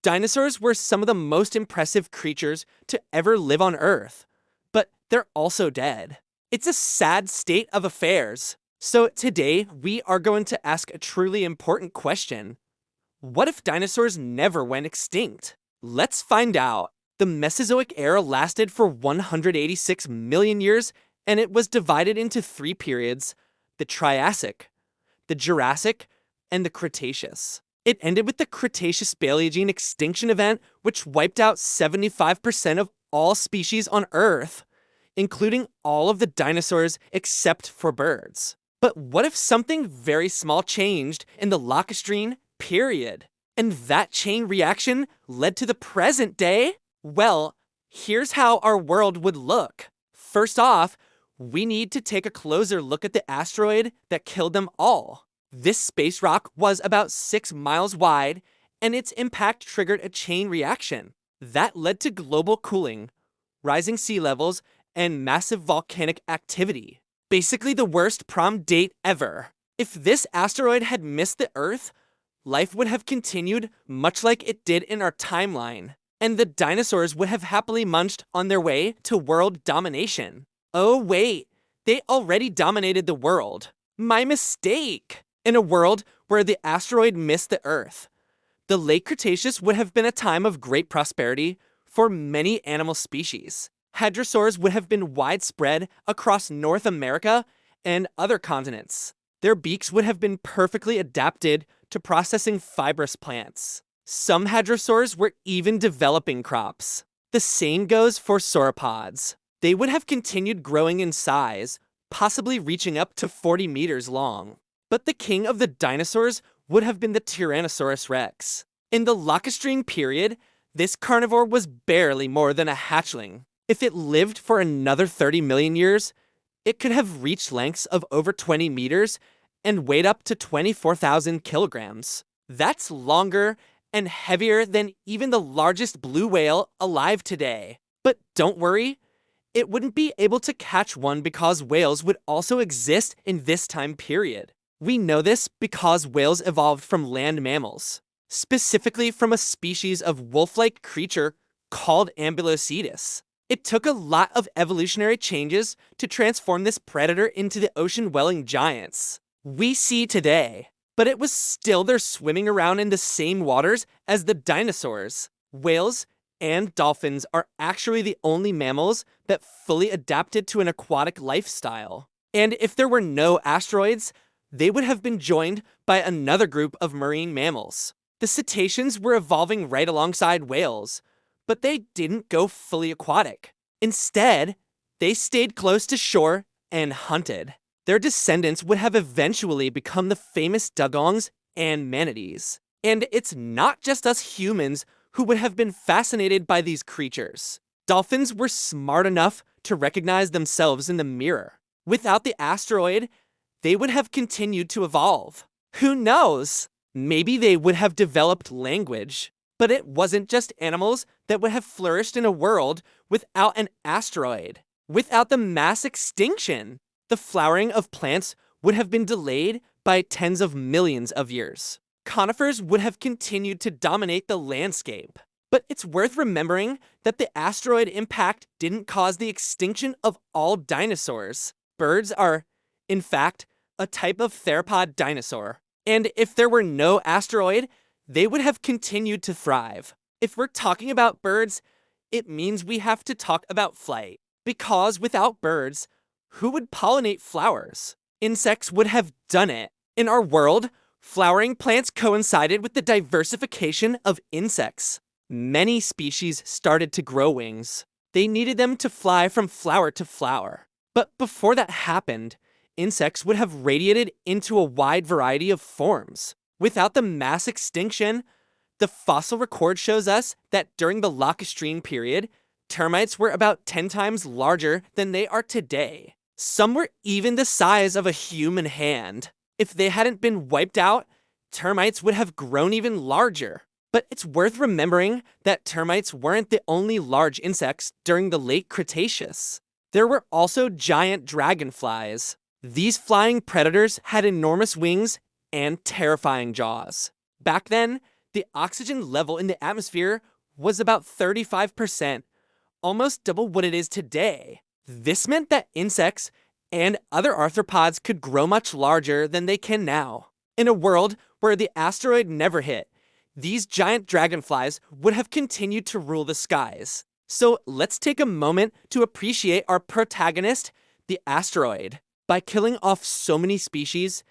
Dinosaurs were some of the most impressive creatures to ever live on Earth, but they're also dead. It's a sad state of affairs. So today, we are going to ask a truly important question. What if dinosaurs never went extinct? Let's find out. The Mesozoic era lasted for 186 million years, and it was divided into three periods: the Triassic, the Jurassic, and the Cretaceous. It ended with the Cretaceous-Paleogene extinction event, which wiped out 75% of all species on Earth, including all of the dinosaurs except for birds. But what if something very small changed in the Lacustrine period, and that chain reaction led to the present day? Well, here's how our world would look. First off, we need to take a closer look at the asteroid that killed them all. This space rock was about 6 miles wide, and its impact triggered a chain reaction. That led to global cooling, rising sea levels, and massive volcanic activity. Basically the worst prom date ever. If this asteroid had missed the Earth, life would have continued much like it did in our timeline, and the dinosaurs would have happily munched on their way to world domination. Oh wait, they already dominated the world. My mistake! In a world where the asteroid missed the Earth, the late Cretaceous would have been a time of great prosperity for many animal species. Hadrosaurs would have been widespread across North America and other continents. Their beaks would have been perfectly adapted to processing fibrous plants. Some hadrosaurs were even developing crops. The same goes for sauropods. They would have continued growing in size, possibly reaching up to 40 meters long. But the king of the dinosaurs would have been the Tyrannosaurus rex. In the Lacustrine period, this carnivore was barely more than a hatchling. If it lived for another 30 million years, it could have reached lengths of over 20 meters and weighed up to 24,000 kilograms. That's longer and heavier than even the largest blue whale alive today. But don't worry, it wouldn't be able to catch one because whales would also exist in this time period. We know this because whales evolved from land mammals, specifically from a species of wolf-like creature called Ambulocetus. It took a lot of evolutionary changes to transform this predator into the ocean-dwelling giants we see today, but it was still there swimming around in the same waters as the dinosaurs. Whales and dolphins are actually the only mammals that fully adapted to an aquatic lifestyle. And if there were no asteroids, they would have been joined by another group of marine mammals. The cetaceans were evolving right alongside whales, but they didn't go fully aquatic. Instead, they stayed close to shore and hunted. Their descendants would have eventually become the famous dugongs and manatees. And it's not just us humans who would have been fascinated by these creatures. Dolphins were smart enough to recognize themselves in the mirror. Without the asteroid, they would have continued to evolve. Who knows? Maybe they would have developed language. But it wasn't just animals that would have flourished in a world without an asteroid. Without the mass extinction, the flowering of plants would have been delayed by tens of millions of years. Conifers would have continued to dominate the landscape. But it's worth remembering that the asteroid impact didn't cause the extinction of all dinosaurs. Birds are, in fact, a type of theropod dinosaur. And if there were no asteroid, they would have continued to thrive. If we're talking about birds, it means we have to talk about flight. Because without birds, who would pollinate flowers? Insects would have done it. In our world, flowering plants coincided with the diversification of insects. Many species started to grow wings. They needed them to fly from flower to flower. But before that happened, insects would have radiated into a wide variety of forms. Without the mass extinction, the fossil record shows us that during the Lacustrine period, termites were about 10 times larger than they are today. Some were even the size of a human hand. If they hadn't been wiped out, termites would have grown even larger. But it's worth remembering that termites weren't the only large insects during the late Cretaceous. There were also giant dragonflies. These flying predators had enormous wings and terrifying jaws. Back then, the oxygen level in the atmosphere was about 35%, almost double what it is today. This meant that insects and other arthropods could grow much larger than they can now. In a world where the asteroid never hit, these giant dragonflies would have continued to rule the skies. So let's take a moment to appreciate our protagonist, the asteroid. By killing off so many species,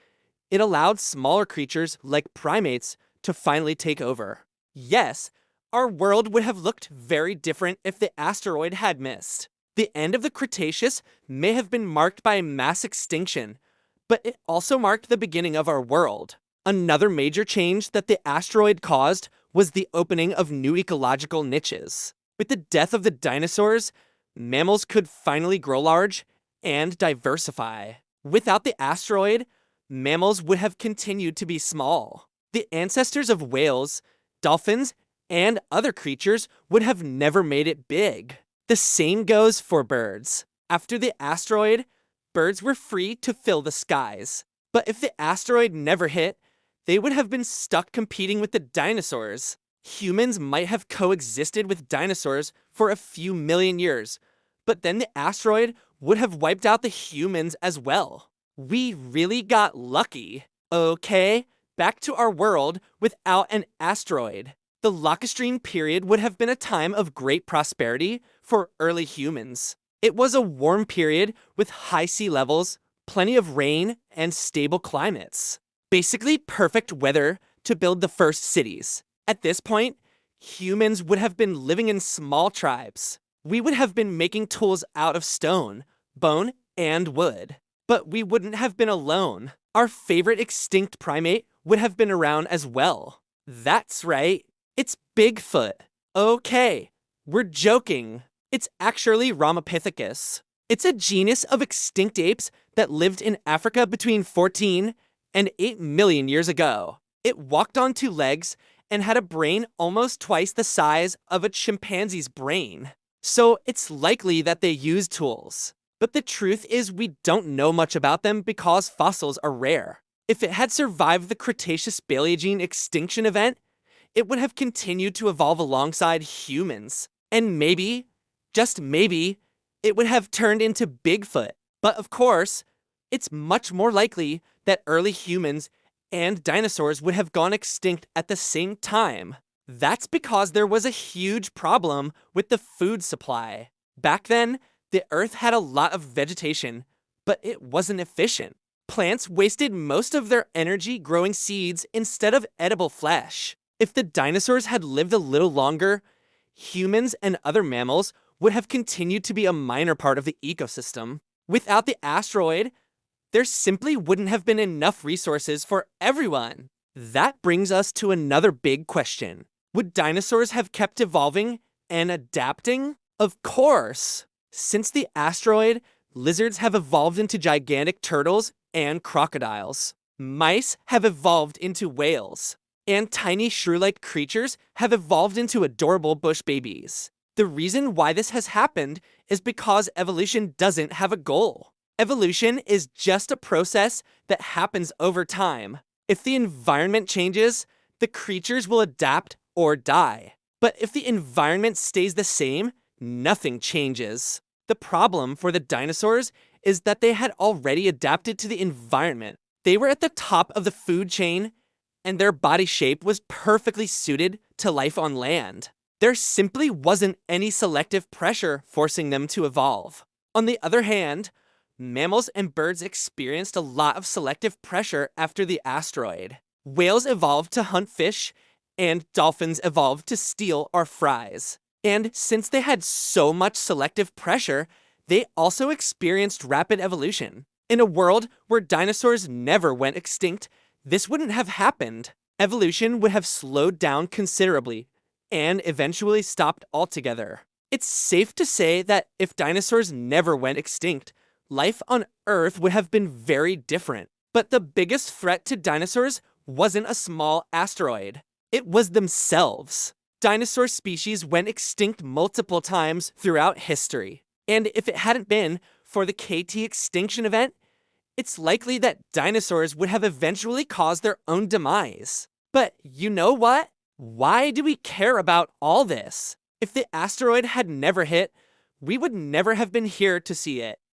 it allowed smaller creatures like primates to finally take over. Yes, our world would have looked very different if the asteroid had missed. The end of the Cretaceous may have been marked by a mass extinction, but it also marked the beginning of our world. Another major change that the asteroid caused was the opening of new ecological niches. With the death of the dinosaurs, mammals could finally grow large and diversify. Without the asteroid, mammals would have continued to be small. The ancestors of whales, dolphins, and other creatures would have never made it big. The same goes for birds. After the asteroid, birds were free to fill the skies. But if the asteroid never hit, they would have been stuck competing with the dinosaurs. Humans might have coexisted with dinosaurs for a few million years, but then the asteroid would have wiped out the humans as well. We really got lucky. Okay, back to our world without an asteroid. The Lacustrine period would have been a time of great prosperity for early humans. It was a warm period with high sea levels, plenty of rain, and stable climates. Basically perfect weather to build the first cities. At this point, humans would have been living in small tribes. We would have been making tools out of stone, bone, and wood. But we wouldn't have been alone. Our favorite extinct primate would have been around as well. That's right, it's Bigfoot. Okay, we're joking. It's actually Ramapithecus. It's a genus of extinct apes that lived in Africa between 14 and 8 million years ago. It walked on two legs and had a brain almost twice the size of a chimpanzee's brain. So it's likely that they used tools. But the truth is we don't know much about them because fossils are rare. If it had survived the Cretaceous-Paleogene extinction event, it would have continued to evolve alongside humans. And maybe, just maybe, it would have turned into Bigfoot. But of course, it's much more likely that early humans and dinosaurs would have gone extinct at the same time. That's because there was a huge problem with the food supply. Back then, the Earth had a lot of vegetation, but it wasn't efficient. Plants wasted most of their energy growing seeds instead of edible flesh. If the dinosaurs had lived a little longer, humans and other mammals would have continued to be a minor part of the ecosystem. Without the asteroid, there simply wouldn't have been enough resources for everyone. That brings us to another big question. Would dinosaurs have kept evolving and adapting? Of course! Since the asteroid, lizards have evolved into gigantic turtles and crocodiles. Mice have evolved into whales. And tiny shrew-like creatures have evolved into adorable bush babies. The reason why this has happened is because evolution doesn't have a goal. Evolution is just a process that happens over time. If the environment changes, the creatures will adapt or die. But if the environment stays the same, nothing changes. The problem for the dinosaurs is that they had already adapted to the environment. They were at the top of the food chain, and their body shape was perfectly suited to life on land. There simply wasn't any selective pressure forcing them to evolve. On the other hand, mammals and birds experienced a lot of selective pressure after the asteroid. Whales evolved to hunt fish, and dolphins evolved to steal our fries. And since they had so much selective pressure, they also experienced rapid evolution. In a world where dinosaurs never went extinct, this wouldn't have happened. Evolution would have slowed down considerably and eventually stopped altogether. It's safe to say that if dinosaurs never went extinct, life on Earth would have been very different. But the biggest threat to dinosaurs wasn't a small asteroid. It was themselves. Dinosaur species went extinct multiple times throughout history. And if it hadn't been for the KT extinction event, it's likely that dinosaurs would have eventually caused their own demise. But you know what? Why do we care about all this? If the asteroid had never hit, we would never have been here to see it.